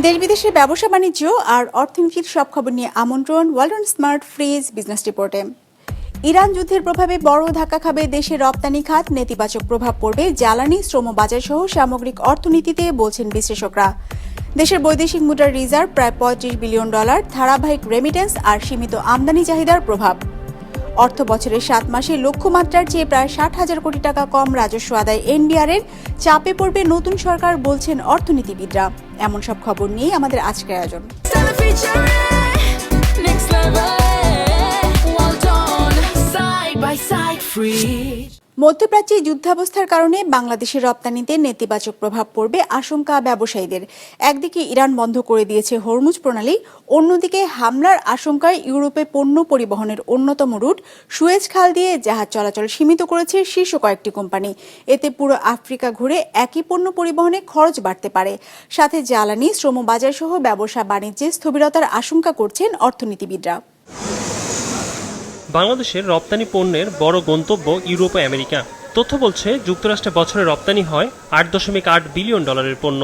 দেশ বিদেশের ব্যবসা বাণিজ্য আর অর্থনীতির সব খবর নিয়ে আমন্ত্রণ ওয়ালটন স্মার্ট ফ্রিজ বিজনেস রিপোর্টে। ইরান যুদ্ধের প্রভাবে বড় ধাক্কা খাবে দেশের রপ্তানি খাত, নেতিবাচক প্রভাব পড়বে জ্বালানি, শ্রম বাজার সহ সামগ্রিক অর্থনীতিতে, বলছেন বিশ্লেষকরা। দেশের বৈদেশিক মুদ্রার রিজার্ভ প্রায় $35 বিলিয়ন, ধারাবাহিক রেমিটেন্স আর সীমিত আমদানি চাহিদার প্রভাব। অর্থ বছরের 7 মাসে লক্ষ্যমাত্রার চেয়ে প্রায় 60,000 কোটি টাকা কম রাজস্ব আদায় এনবিআর-এর, চাপে পড়বে নতুন সরকার, বলছেন অর্থনীতিবিদরা। এমন সব খবর নিয়ে আমাদের আজকের আয়োজন। মধ্যপ্রাচ্যে যুদ্ধাবস্থার কারণে বাংলাদেশের রপ্তানিতে নেতিবাচক প্রভাব পড়বে আশঙ্কা ব্যবসায়ীদের। একদিকে ইরান বন্ধ করে দিয়েছে হরমুজ প্রণালী, অন্যদিকে হামলার আশঙ্কায় ইউরোপে পণ্য পরিবহনের অন্যতম রুট সুয়েজ খাল দিয়ে জাহাজ চলাচল সীমিত করেছে শীর্ষ কয়েকটি কোম্পানি। এতে পুরো আফ্রিকা ঘুরে একই পণ্য পরিবহনে খরচ বাড়তে পারে। সাথে জ্বালানি, শ্রম বাজার সহ ব্যবসা বাণিজ্যে স্থবিরতার আশঙ্কা করছেন অর্থনীতিবিদরা। বাংলাদেশের রপ্তানি পণ্যের বড় গন্তব্য ইউরোপ ও আমেরিকা। তথ্য বলছে যুক্তরাষ্ট্রে বছরে রপ্তানি হয় $8.8 বিলিয়ন পণ্য,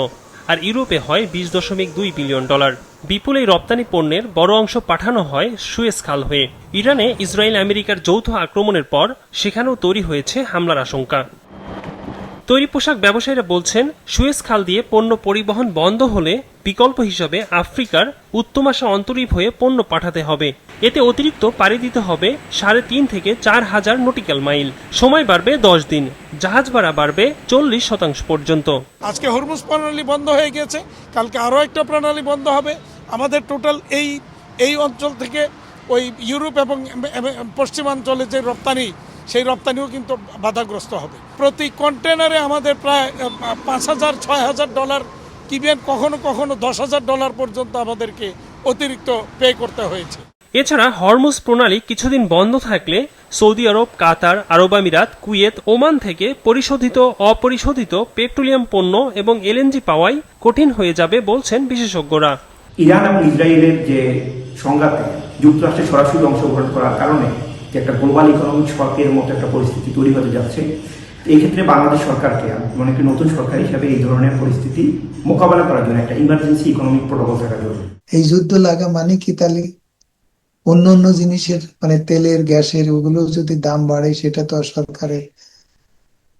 আর ইউরোপে হয় $20.2 বিলিয়ন। বিপুল এই রপ্তানি পণ্যের বড় অংশ পাঠানো হয় সুয়েজ খাল হয়ে। ইরানে ইসরায়েল আমেরিকার যৌথ আক্রমণের পর সেখানেও তৈরি হয়েছে হামলার আশঙ্কা। তৈরি পোশাক ব্যবসায়ীরা বলছেন, সুয়েজ খাল দিয়ে পণ্য পরিবহন বন্ধ হলে বিকল্প হিসাবে আফ্রিকার উত্তমাশা অন্তরীপ হয়ে পণ্য পাঠাতে হবে। এতে অতিরিক্ত পাড়ি দিতে হবে 3.5 থেকে 4,000 নটিক্যাল মাইল। সময় বাড়বে 10 দিন, জাহাজ ভাড়া বাড়বে 40% পর্যন্ত। আজকে হরমুজ প্রণালী বন্ধ হয়ে গেছে, কালকে আরও একটা প্রণালী বন্ধ হবে। আমাদের টোটাল এই অঞ্চল থেকে ওই ইউরোপ এবং পশ্চিমাঞ্চলে যে রপ্তানি, সেই রপ্তানিও কিন্তু বাধাগ্রস্ত হবে। প্রতি কন্টেনারে আমাদের প্রায় $5,000-6,000 কিবেন, কখনো কখনো $10,000 পর্যন্ত আমাদেরকে অতিরিক্ত পে করতে হয়েছে। এছাড়া হরমুজ প্রণালী কিছুদিন বন্ধ থাকলে সৌদি আরব, কাতার, আরব আমিরাত, কুয়েত, ওমান থেকে পরিশোধিত অপরিশোধিত পেট্রোলিয়াম পণ্য এবং এলএনজি পাওয়াই কঠিন হয়ে যাবে, বলছেন বিশেষজ্ঞরা। ইরান এবং ইসরায়েলের যে সংঘাতে যুক্তরাষ্ট্রের সরাসরি অংশগ্রহণ করার কারণে যে একটা গ্লোবাল ইকোনমিক শকের মতো একটা পরিস্থিতি তৈরি হতে যাচ্ছে, এই ক্ষেত্রে বাংলাদেশ সরকারকে মনে করি নতুন সরকার হিসাবে এই ধরনের পরিস্থিতি মোকাবেলা করার জন্য একটা ইমার্জেন্সি ইকোনমিক প্রোটোকল থাকা জরুরি। এই যুদ্ধ লাগা মানে কি তাহলে অন্য অন্য জিনিসের মানে তেলের, গ্যাসের, ওগুলো যদি দাম বাড়ে সেটা তো সরকারের,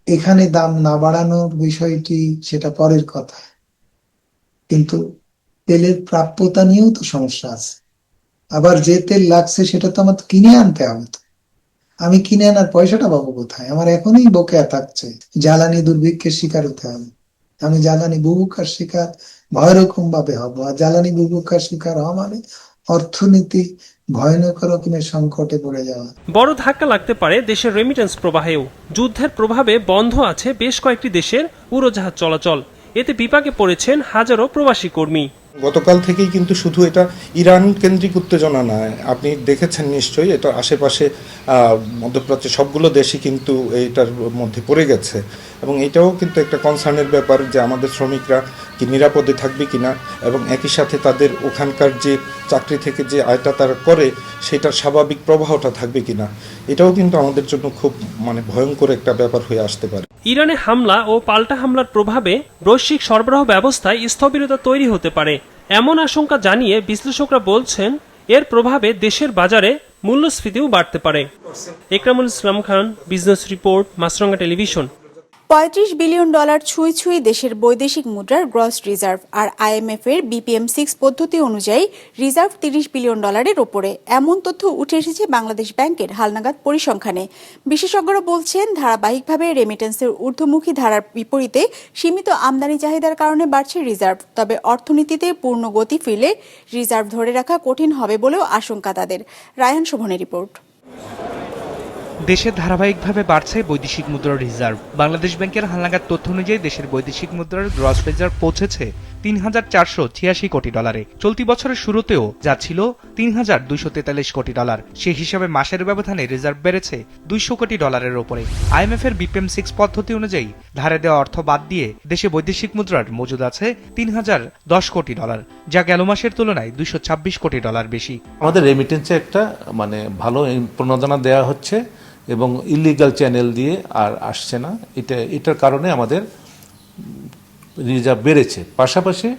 এখানে দাম না বাড়ানোর বিষয়টি সেটা পরের কথা, কিন্তু তেলের প্রাপ্যতা নিয়েও তো সমস্যা আছে। আবার যে তেল লাগছে সেটা তো আমার কিনে আনতে হবে, তো আমি কিনে আনার পয়সাটা পাবো কোথায়? আমার এখনই বকেয়া থাকছে, জ্বালানি দুর্ভিক্ষের শিকার হতে হবে। আমি জ্বালানি বুভুক্ষার শিকার ভয়রকম ভাবে হবো, আর জ্বালানি বুভুক্ষার শিকার হওয়া মানে অর্থনীতি ভয়ানক রকমের সংকটে পড়ে যাওয়া। বড় ধাক্কা লাগতে পারে দেশের রেমিটেন্স প্রবাহেও। যুদ্ধের প্রভাবে বন্ধ আছে বেশ কয়েকটি দেশের উড়োজাহাজ চলাচল। এতে বিপাকে পড়েছেন হাজারো প্রবাসী কর্মী। গতকাল থেকেই কিন্তু শুধু এটা ইরান কেন্দ্রিক উত্তেজনা নয়, আপনি দেখেছেন নিশ্চয়ই, এটা আশেপাশে মধ্যপ্রাচ্যের সবগুলো দেশই কিন্তু এইটার মধ্যে পড়ে গেছে, এবং এটাও কিন্তু একটা কনসার্নের ব্যাপার যে আমাদের শ্রমিকরা কি নিরাপদে থাকবে কিনা, এবং একই সাথে তাদের ওখানকার যে চাকরি থেকে যে আয়টা তারা করে সেটার স্বাভাবিক প্রবাহটা থাকবে কিনা, এটাও কিন্তু আমাদের জন্য খুব ভয়ঙ্কর একটা ব্যাপার হয়ে আসতে পারে। ইরানে হামলা ও পাল্টা হামলার প্রভাবে বৈশ্বিক সরবরাহ ব্যবস্থায় স্থবিরতা তৈরি হতে পারে এমন আশঙ্কা জানিয়ে বিশ্লেষকরা বলছেন, এর প্রভাবে দেশের বাজারে মূল্যস্ফীতিও বাড়তে পারে। একরামুল ইসলাম খান, বিজনেস রিপোর্ট, মাছরাঙা টেলিভিশন। $35 বিলিয়ন ছুঁই ছুঁই দেশের বৈদেশিক মুদ্রার গ্রস রিজার্ভ, আর IMF-এর BPM6 পদ্ধতি অনুযায়ী রিজার্ভ $30 বিলিয়ন ওপরে। এমন তথ্য উঠে এসেছে বাংলাদেশ ব্যাংকের হালনাগাদ পরিসংখ্যানে। বিশেষজ্ঞরা বলছেন, ধারাবাহিকভাবে রেমিটেন্সের ঊর্ধ্বমুখী ধারার বিপরীতে সীমিত আমদানি চাহিদার কারণে বাড়ছে রিজার্ভ। তবে অর্থনীতিতে পূর্ণ গতি ফিরলে রিজার্ভ ধরে রাখা কঠিন হবে বলেও আশঙ্কা তাদের। রায়হান শোভনের রিপোর্ট। দেশে ধারাবাহিকভাবে বাড়ছে বৈদেশিক মুদ্রার রিজার্ভ। বাংলাদেশ ব্যাংকের হালনাগাদ তথ্য অনুযায়ী দেশের বৈদেশিক মুদ্রার গ্রস রিজার্ভ পৌঁছেছে $3,486 কোটি। চলতি বছরের শুরুতেও যা ছিল $3,243 কোটি। সেই হিসাবে মাসের ব্যবধানে রিজার্ভ বেড়েছে $200 কোটি ওপরে। IMF-এর BPM6 পদ্ধতি অনুযায়ী ধারে দেওয়া অর্থ বাদ দিয়ে দেশে বৈদেশিক মুদ্রার মজুদ আছে $3,010 কোটি, যা গেল মাসের তুলনায় $226 কোটি বেশি। আমাদের রেমিটেন্সে একটা ভালো প্রণোদনা দেওয়া হচ্ছে এবং ইলিগাল চ্যানেল দিয়ে আর আসছে না। এটার কারণে আমাদের রিজার্ভ বেড়েছে। পাশাপাশি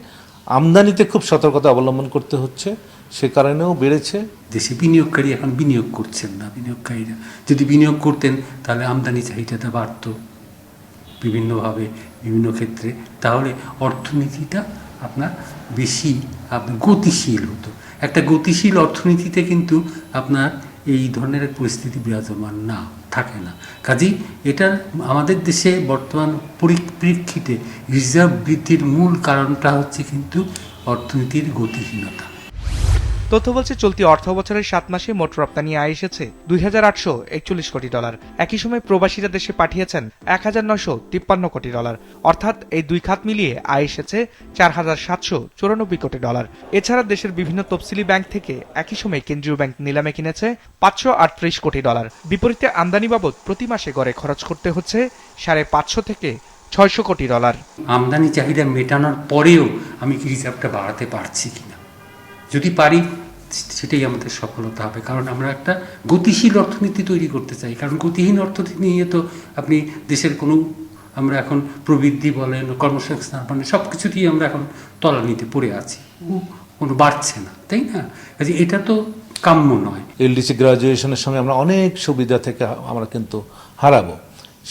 আমদানিতে খুব সতর্কতা অবলম্বন করতে হচ্ছে, সে কারণেও বেড়েছে। দেশে বিনিয়োগকারী এখন বিনিয়োগ করছেন না। বিনিয়োগকারীরা যদি বিনিয়োগ করতেন তাহলে আমদানি চাহিদাটা বাড়তো বিভিন্নভাবে বিভিন্ন ক্ষেত্রে, তাহলে অর্থনীতিটা আপনার বেশি আপনার গতিশীল হতো। একটা গতিশীল অর্থনীতিতে কিন্তু আপনার এই ধরনের পরিস্থিতি বিরাজমান না থাকে না। কাজেই এটা আমাদের দেশে বর্তমান পরিপ্রেক্ষিতে রিজার্ভ বৃদ্ধির মূল কারণটা হচ্ছে কিন্তু অর্থনীতির গতিহীনতা। তথ্য বলছে চলতি অর্থ বছরের 7 মাসে মোট রপ্তানি আয় এসেছে $2,841 কোটি। একই সময় প্রবাসীরা দেশে পাঠিয়েছেন $1,953 কোটি। অর্থাৎ এই দুই খাত মিলিয়ে আয় এসেছে $4,794 কোটি। এছাড়া দেশের বিভিন্ন তফসিলি ব্যাংক থেকে একই সময় কেন্দ্রীয় ব্যাংক নিলামে কিনেছে $538 কোটি। বিপরীতে আমদানি বাবদ প্রতি মাসে গড়ে খরচ করতে হচ্ছে $550 থেকে $600 কোটি। আমদানি চাহিদা মেটানোর পরেও আমি কি রিজার্ভটা বাড়াতে পারছি কিনা, যদি পারি সেটাই আমাদের সফলতা হবে। কারণ আমরা একটা গতিশীল অর্থনীতি তৈরি করতে চাই। কারণ গতিহীন অর্থনীতি নিয়ে তো আপনি দেশের কোনো, আমরা এখন প্রবৃদ্ধি বলেন, কর্মসংস্থান বলেন, সব কিছুতেই আমরা এখন তলানিতে পড়ে আছি, কোনো বাড়ছে না, তাই না? কাজে এটা তো কাম্য নয়। এলডিসি গ্রাজুয়েশনের সময় আমরা অনেক সুবিধা থেকে আমরা কিন্তু হারাবো।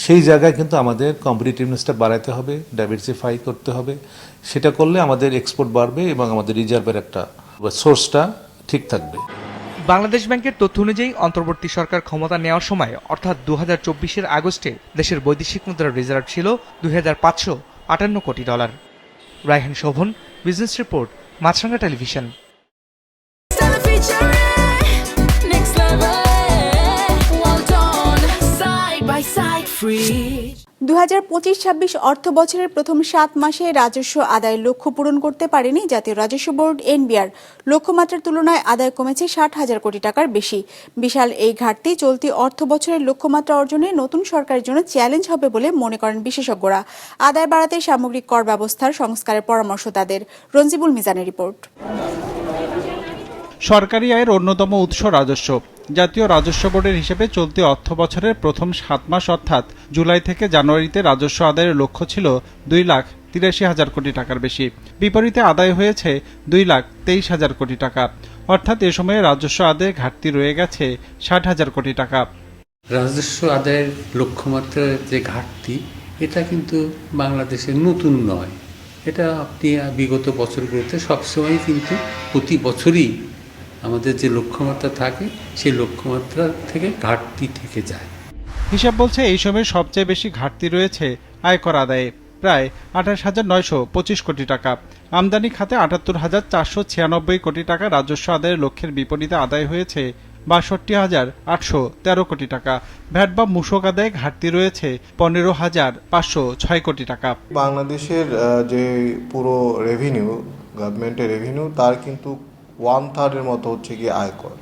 সেই জায়গায় কিন্তু আমাদের কম্পিটিটিভনেসটা বাড়াতে হবে, ডাইভার্সিফাই করতে হবে। সেটা করলে আমাদের এক্সপোর্ট বাড়বে এবং আমাদের রিজার্ভের একটা সোর্সটা ঠিক থাকবে। বাংলাদেশ ব্যাংকের তথ্য অনুযায়ী অন্তর্বর্তী সরকার ক্ষমতা নেওয়ার সময় অর্থাৎ 2024-এর আগস্টে দেশের বৈদেশিক মুদ্রার রিজার্ভ ছিল $2,558 কোটি। রায়হান শোভন, বিজনেস রিপোর্ট, মাছরাঙ্গা টেলিভিশন। 2025-26 অর্থ বছরের প্রথম 7 মাসে রাজস্ব আদায়ের লক্ষ্য পূরণ করতে পারেনি জাতীয় রাজস্ব বোর্ড এনবিআর। লক্ষ্যমাত্রার তুলনায় আদায় কমেছে 60,000 কোটি টাকার বেশি। বিশাল এই ঘাটতি চলতি অর্থ বছরের লক্ষ্যমাত্রা অর্জনে নতুন সরকারের জন্য চ্যালেঞ্জ হবে বলে মনে করেন বিশেষজ্ঞরা। আদায় বাড়াতে সামগ্রিক কর ব্যবস্থার সংস্কারের পরামর্শ তাদের। রঞ্জিবুল মিজানের রিপোর্ট। সরকারি আয়ের অন্যতম উৎস রাজস্ব। জাতীয় রাজস্ব বোর্ডের হিসেবে চলতি অর্থ বছরের প্রথম 7 মাস অর্থাৎ জুলাই থেকে জানুয়ারিতে রাজস্ব আদায়ের লক্ষ্য ছিল 2,83,000 কোটি টাকার বেশি। বিপরীতে আদায় হয়েছে 2,23,000 কোটি টাকা, অর্থাৎ এ সময়ে রাজস্ব আদায়ে ঘাটতি রয়ে গেছে 60,000 কোটি টাকা। রাজস্ব আদায়ের লক্ষ্যমাত্রার যে ঘাটতি, এটা কিন্তু বাংলাদেশের নতুন নয়। এটা আপনি বিগত বছরগুলোতে সবসময় কিন্তু প্রতি বছরই আমাদের যে লক্ষ্যমাত্রা থাকে সেই লক্ষ্যমাত্রা থেকে ঘাটতি থেকে যায়। হিসাব বলছে এই সময় সবচেয়ে বেশি ঘাটতি রয়েছে আয়কর আদায়ে, প্রায় 28,925 কোটি টাকা। আমদানি খাতে 78,496 কোটি টাকা রাজস্ব আদায়ের লক্ষ্যের বিপরীতে আদায় হয়েছে 62,813 কোটি টাকা। ভ্যাট বা মূসক আদায়ে ঘাটতি রয়েছে 15,506 কোটি টাকা। বাংলাদেশের যে পুরো রেভিনিউ, গভর্নমেন্টের রেভিনিউ, তার কিন্তু 1/3 মতো হচ্ছে কি আয়কর।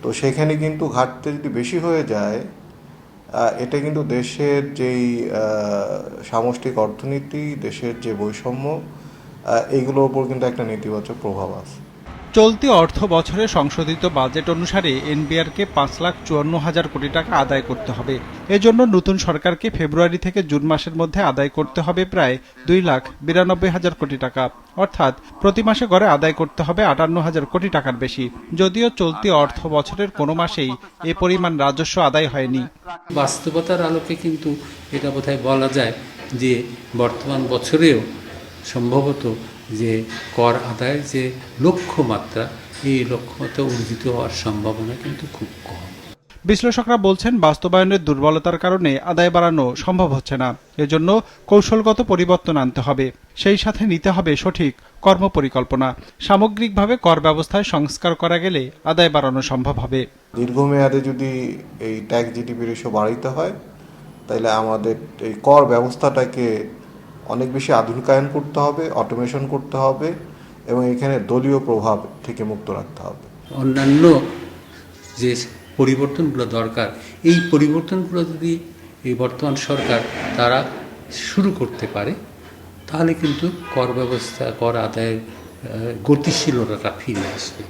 তো সেখানে কিন্তু ঘাটতি যদি বেশি হয়ে যায়, এটা কিন্তু দেশের যেই সামষ্টিক অর্থনীতি, দেশের যে বৈষম্য, এইগুলোর উপর কিন্তু একটা নেতিবাচক প্রভাব আছে। চলতি অর্থ বছরে সংশোধিত বাজেট অনুসারে এনবিআরকে 5,54,000 কোটি টাকা আদায় করতে হবে। এজন্য নতুন সরকারকে ফেব্রুয়ারি থেকে জুন মাসের মধ্যে আদায় করতে হবে প্রায় 2,92,000 কোটি টাকা, অর্থাৎ প্রতি মাসে গড়ে আদায় করতে হবে 58,000 কোটি টাকার বেশি। যদিও চলতি অর্থ বছরের কোনো মাসেই এ পরিমাণ রাজস্ব আদায় হয়নি। বাস্তবতার আলোকে কিন্তু এটা বোধহয় বলা যায় যে বর্তমান বছরেও সম্ভবত যে কর আদায়ের যে লক্ষ্যমাত্রা, এই লক্ষ্যমাত্রা অর্জিত হওয়ার সম্ভাবনা কিন্তু খুব কম। বিশ্লেষকরা বলছেন, বাস্তবায়নের দুর্বলতার কারণে আদায় বাড়ানো সম্ভব হচ্ছে না। এজন্য কৌশলগত পরিবর্তন আনতে হবে, সেই সাথে নিতে হবে সঠিক কর্মপরিকল্পনা। সামগ্রিকভাবে কর ব্যবস্থায় সংস্কার করা গেলে আদায় বাড়ানো সম্ভব হবে। দীর্ঘমেয়াদে যদি এই ট্যাক্স জিডিপি রেশিও বাড়াইতে হয়, তাহলে আমাদের এই কর ব্যবস্থাটাকে অনেক বেশি আধুনিকায়ন করতে হবে, অটোমেশন করতে হবে এবং এখানে দলীয় প্রভাব থেকে মুক্ত রাখতে হবে। অন্যান্য যে পরিবর্তনগুলো দরকার, এই পরিবর্তনগুলো যদি এই বর্তমান সরকার তারা শুরু করতে পারে, তাহলে কিন্তু কর ব্যবস্থা, কর আদায়ের গতিশীলতাটা ফিরে আসবে।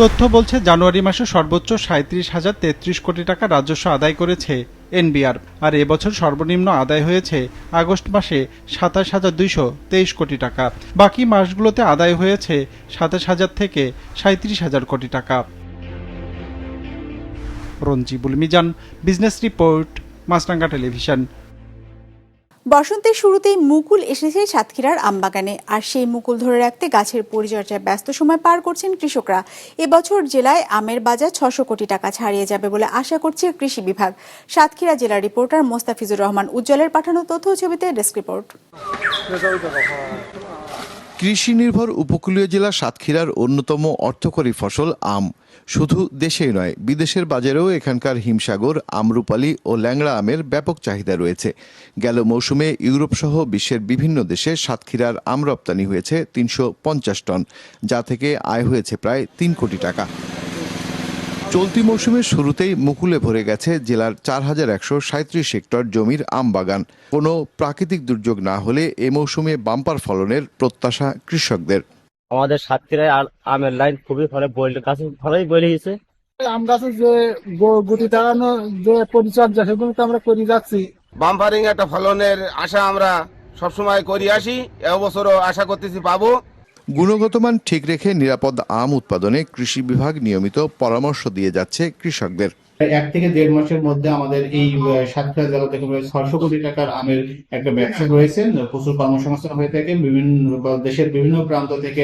তথ্য বলছে জানুয়ারি মাসে সর্বোচ্চ 37,033 কোটি টাকা রাজস্ব আদায় করেছে এনবিআর, আর এবছর সর্বনিম্ন আদায় হয়েছে আগস্ট মাসে 27,223 কোটি টাকা। বাকি মাসগুলোতে আদায় হয়েছে 27,000 থেকে 37,000 কোটি টাকা। রঞ্জিবুল মিজান, বিজনেস রিপোর্ট, মাছরাঙ্গা টেলিভিশন। বসন্তের শুরুতেই মুকুল এসেছে সাতক্ষীরার আমবাগানে, আর সেই মুকুল ধরে রাখতে গাছের পরিচর্যায় ব্যস্ত সময় পার করছেন কৃষকরা। এবছর জেলায় আমের বাজার 600 কোটি টাকা ছাড়িয়ে যাবে বলে আশা করছে কৃষি বিভাগ। সাতক্ষীরা জেলার রিপোর্টার মোস্তাফিজুর রহমান উজ্জ্বলের পাঠানো তথ্য ছবিতে ডেস্ক রিপোর্ট। কৃষি নির্ভর উপকূলীয় জেলা সাতক্ষীরার অন্যতম অর্থকরী ফসল আম। শুধু দেশেই নয়, বিদেশের বাজারেও এখানকার হিমসাগর, আমরুপালি ও ল্যাংড়া আমের ব্যাপক চাহিদা রয়েছে। গেল মৌসুমে ইউরোপ সহ বিশ্বের বিভিন্ন দেশে সাতক্ষীরার আম রপ্তানি হয়েছে 350 টন, যা থেকে আয় হয়েছে প্রায় 3 কোটি টাকা। চলতি মৌসুমের শুরুতেই মুকুলে ভরে গেছে জেলার 4137 হেক্টর জমির আম বাগান। কোনো প্রাকৃতিক দুর্যোগ না হলে এ মৌসুমে বাম্পার ফলনের প্রত্যাশা কৃষকদের। আমাদের সাতক্ষীরায় আমের লাইন খুবই ভালোই বেড়ে গেছে। আম গাছের যে গুটি দাঁড়ানো যে পরিচর্যা, সেগুলো তো আমরা করে যাচ্ছি। বাম্পারিং একটা ফলনের আশা আমরা সবসময় করে আসি, এবছরও আশা করতেছি পাবো। গুণগত মান ঠিক রেখে নিরাপদ আম উৎপাদনে কৃষি বিভাগ নিয়মিত পরামর্শ দিয়ে যাচ্ছে কৃষকদের। 1 থেকে 1.5 মাসের মধ্যে আমাদের এই সাতক্ষীরা জেলা থেকে প্রায় 600 কোটি টাকার আমের একটা ব্যবসা রয়েছে। প্রচুর কর্মসংস্থান হয়ে থাকে। দেশের বিভিন্ন প্রান্ত থেকে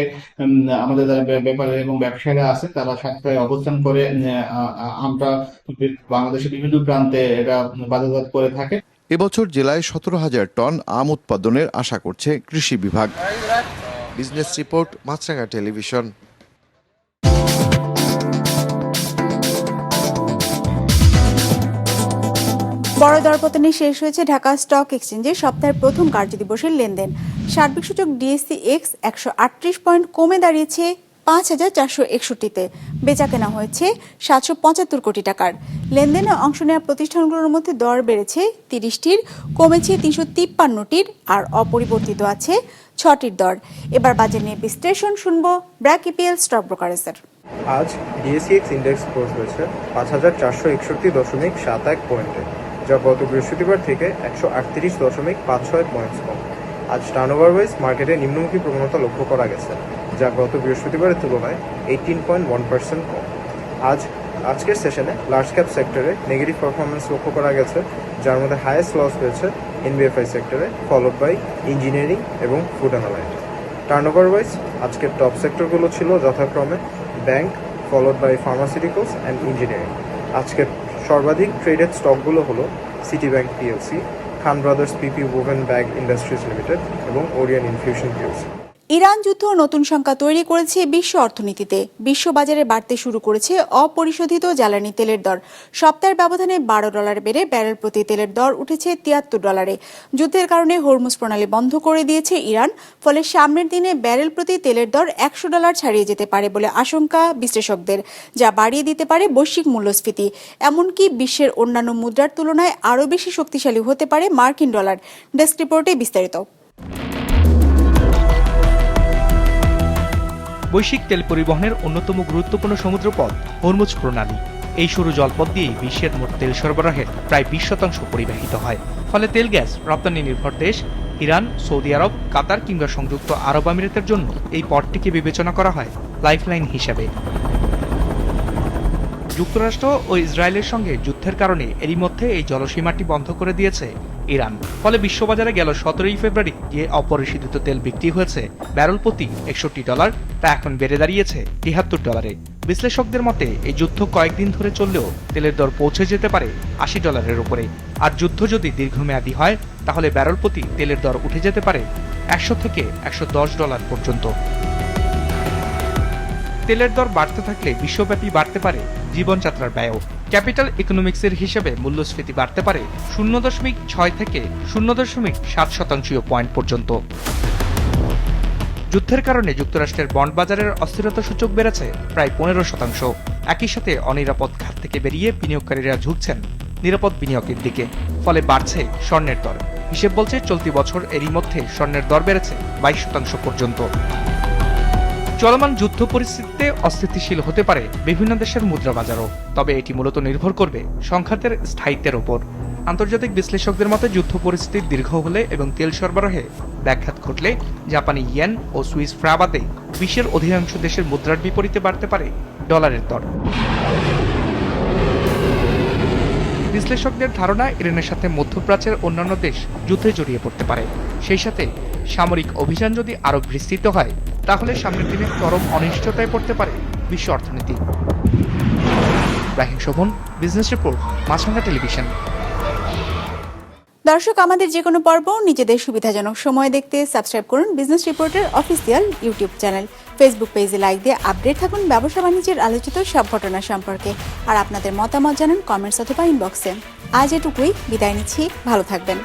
আমাদের যারা ব্যাপারী এবং ব্যবসায়ীরা আছে, তারা সাতক্ষীরায় অবস্থান করে আমটা বাংলাদেশের বিভিন্ন প্রান্তে এটা বাজারজাত করে থাকে। এবছর জেলায় 17,000 টন আম উৎপাদনের আশা করছে কৃষি বিভাগ। বিজনেস রিপোর্ট, মাছরাঙ্গা টেলিভিশন। বড় দরপতনে শেষ হয়েছে ঢাকা স্টক এক্সচেঞ্জের সপ্তাহের প্রথম কার্যদিবসের লেনদেন। সার্বিক সূচক ডিএসসি এক্স 138 পয়েন্ট কমে দাঁড়িয়েছে 5,461-তে। বেচা কেনা হয়েছে 775 কোটি টাকার। লেনদেনে অংশ নেওয়া প্রতিষ্ঠানগুলোর মধ্যে দর বেড়েছে 30টির, কমেছে 353টির, আর অপরিবর্তিত আছে 6টির দর। এবার বাজার নিয়ে বিশ্লেষণ শুনবো ব্র্যাক ইপিএল স্টক ব্রোকারেজের। আজ ডিএসইএক্স ইন্ডেক্স ক্লোজ হয়েছে 5,461.71 পয়েন্টে, যা গত বৃহস্পতিবার থেকে 138.56 পয়েন্টস কম। আজ টার্নওভার ওয়াইজ মার্কেটে নিম্নমুখী প্রবণতা লক্ষ্য করা গেছে, যা গত বৃহস্পতিবারের তুলনায় 18.1% কম। আজকের সেশনে লার্জ ক্যাপ সেক্টরে নেগেটিভ পারফরমেন্স লক্ষ্য করা গেছে, যার মধ্যে হাইয়েস্ট লস হয়েছে এনবিএফআই সেক্টরে, ফলোড বাই ইঞ্জিনিয়ারিং এবং food and allied. Turnover wise আজকের টপ সেক্টরগুলো ছিল যথাক্রমে bank, followed by pharmaceuticals and engineering. আজকের সর্বাধিক ট্রেডেড স্টকগুলো হলো City Bank PLC, Khan Brothers PP Woven Bag Industries Limited এবং ওরিয়ান ইনফিউশন পিএলসি। ইরান যুদ্ধ নতুন সংখ্যা তৈরি করেছে বিশ্ব অর্থনীতিতে। বিশ্ববাজারে বাড়তে শুরু করেছে অপরিশোধিত জ্বালানি তেলের দর। সপ্তাহের ব্যবধানে $12 বেড়ে ব্যারেল প্রতি তেলের দর উঠেছে $73। যুদ্ধের কারণে হরমুজ প্রণালী বন্ধ করে দিয়েছে ইরান। ফলে সামনের দিনে ব্যারেল প্রতি তেলের দর $100 ছাড়িয়ে যেতে পারে বলে আশঙ্কা বিশ্লেষকদের, যা বাড়িয়ে দিতে পারে বৈশ্বিক মূল্যস্ফীতি। এমনকি বিশ্বের অন্যান্য মুদ্রার তুলনায় আরও বেশি শক্তিশালী হতে পারে মার্কিন ডলার। ডেস্ক রিপোর্টে বিস্তারিত। বৈশ্বিক তেল পরিবহনের অন্যতম গুরুত্বপূর্ণ সমুদ্রপথ হরমুজ প্রণালী। এই সরু জলপথ দিয়েই বিশ্বের মোট তেল সরবরাহের প্রায় 20% পরিবাহিত হয়। ফলে তেল গ্যাস রপ্তানি নির্ভর দেশ ইরান, সৌদি আরব, কাতার কিংবা সংযুক্ত আরব আমিরাতের জন্য এই পথটিকে বিবেচনা করা হয় লাইফলাইন হিসেবে। যুক্তরাষ্ট্র ও ইসরায়েলের সঙ্গে যুদ্ধের কারণে এরই মধ্যে এই জলসীমাটি বন্ধ করে দিয়েছে ইরান। ফলে বিশ্ববাজারে গেল 17 ফেব্রুয়ারি যে অপরিশোধিত তেল বিক্রি হয়েছে ব্যারেল প্রতি $61, তা এখন বেড়ে দাঁড়িয়েছে $73। বিশ্লেষকদের মতে এই যুদ্ধ কয়েকদিন ধরে চললেও তেলের দর পৌঁছে যেতে পারে $80 উপরে। আর যুদ্ধ যদি দীর্ঘমেয়াদী হয়, তাহলে ব্যারেল প্রতি তেলের দর উঠে যেতে পারে $100 থেকে $110 পর্যন্ত। তেলের দর বাড়তে থাকলে বিশ্বব্যাপী বাড়তে পারে জীবনযাত্রার ব্যয়ও। ক্যাপিটাল ইকোনমিক্সের হিসেবে মূল্যস্ফীতি বাড়তে পারে 0.6 থেকে 0.7% পয়েন্ট পর্যন্ত। যুদ্ধের কারণে যুক্তরাষ্ট্রের বন্ড বাজারের অস্থিরতা সূচক বেড়েছে প্রায় 15%। একই সাথে অনিরাপদ খাত থেকে বেরিয়ে বিনিয়োগকারীরা ঝুঁকছেন নিরাপদ বিনিয়োগের দিকে। ফলে বাড়ছে স্বর্ণের দর। হিসেব বলছে চলতি বছর এরই মধ্যে স্বর্ণের দর বেড়েছে 22% পর্যন্ত। চলমান যুদ্ধ পরিস্থিতিতে অস্থিতিশীল হতে পারে বিভিন্ন দেশের মুদ্রা বাজারও, তবে এটি মূলত নির্ভর করবে সংঘাতের স্থায়িত্বের ওপর। আন্তর্জাতিক বিশ্লেষকদের মতে যুদ্ধ পরিস্থিতি দীর্ঘ হলে এবং তেল সরবরাহে ব্যাঘাত ঘটলে জাপানি ইয়েন ও সুইস ফ্রা বাদে বিশ্বের অধিকাংশ দেশের মুদ্রার বিপরীতে বাড়তে পারে ডলারের দর। বিশ্লেষকদের ধারণা, ইরানের সাথে মধ্যপ্রাচ্যের অন্যান্য দেশ যুদ্ধে জড়িয়ে পড়তে পারে। সেই সাথে সামরিক অভিযান যদি আরও বিস্তৃত হয় তাহলে সামনের দিনে চরম অনিশ্চয়তায় পড়তে পারে বিশ্ব অর্থনীতি। রাহিম শোভন, বিজনেস রিপোর্ট, মাছরাঙা টেলিভিশন। দর্শক, আমাদের যে কোনো পর্ব নিজেদের সুবিধাজনক সময় দেখতে সাবস্ক্রাইব করুন বিজনেস রিপোর্টের অফিসিয়াল ইউটিউব চ্যানেল। ফেসবুক পেজে লাইক দিয়ে আপডেট থাকুন ব্যবসা বাণিজ্যের আলোচিত সব ঘটনা সম্পর্কে। আর আপনাদের মতামত জানান কমেন্টস অথবা ইনবক্সে। আজ এটুকুই, বিদায় নিচ্ছি, ভালো থাকবেন।